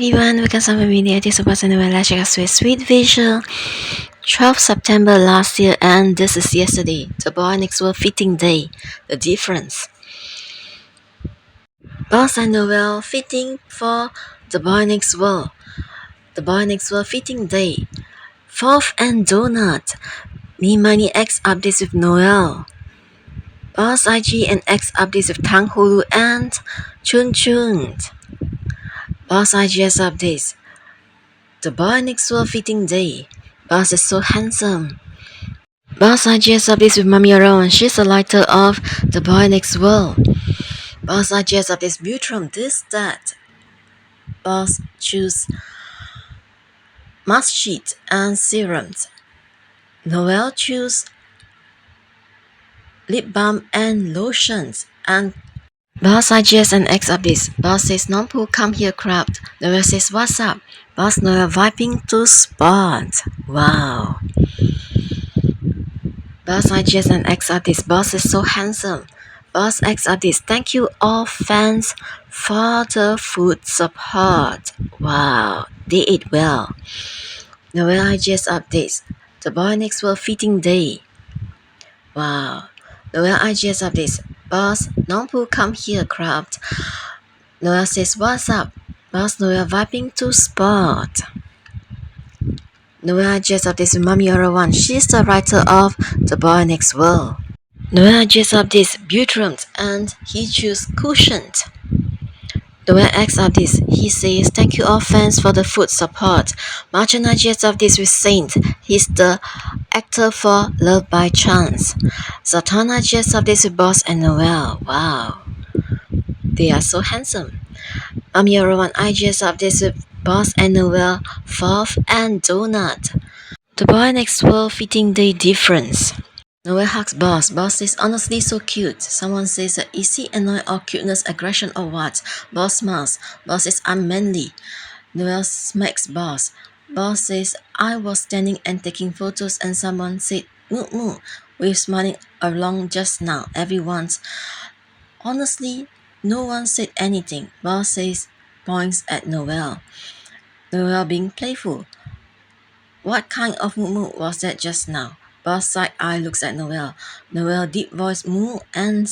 everyone, welcome to my video. This is BossNoeul. Let's check out sweet visual. 12th September last year and this is yesterday. The BossNoeul fitting day. The difference. BossNoeul fitting for the BossNoeul. The BossNoeul fitting day. Fourth and donut. Me Money X updates with Noeul. Boss IG and X updates with Tang Hulu and Chun Chun. Boss IGS updates. The BossNoeul fitting day. Boss is so handsome. Boss IGS updates with Mami Aron. She's the lighter of the BossNoeul. Boss IGS updates Butrum. This, that. Boss choose mask sheet and serums. Noeul choose lip balm and lotions. And Boss IGS and X updates. Boss says non-pool come here crowd. Noeul says what's up? Boss Noeul vibing to spot. Wow. Boss IGS and X updates. Boss is so handsome. Boss X updates. Thank you all fans for the food support. Wow. They ate well. Noeul IGS updates. The BossNoeul fitting day. Wow. Noeul IGS updates. Boss, non-pool come here crowd. Noeul says what's up? Boss Noeul vibing to spot. Noeul IGS updates with Mami Aron. She's the writer of the BossNoeul. Noeul IGS updates Butrum and he choose cushioned. Noeul X updates. He says thank you all fans for the food support. Martin IGS updates with Saint. He's the actor for Love by Chance. Satan IGS updates with Boss and Noeul. Wow. They are so handsome. Mami Aron IGS updates with Boss and Noeul, Fourth and Donut. The BossNoeul fitting day difference. Noeul hugs Boss. Boss is honestly so cute. Someone says is he annoyed or cuteness, aggression or what? Boss smiles. Boss is unmanly. Noeul smacks Boss. Boss says I was standing and taking photos and someone said moo moo. We're smiling along just now. Everyone's honestly no one said anything. Boss says points at Noeul. Noeul being playful. What kind of moo moo was that just now? Boss side eye looks at Noeul. Noeul deep voice moo and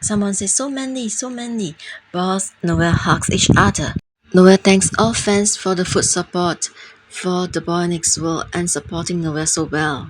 someone says so manly, so manly. Boss Noeul hugs each other. Noeul thanks all fans for the food support for the BossNoeul and supporting Noeul so well.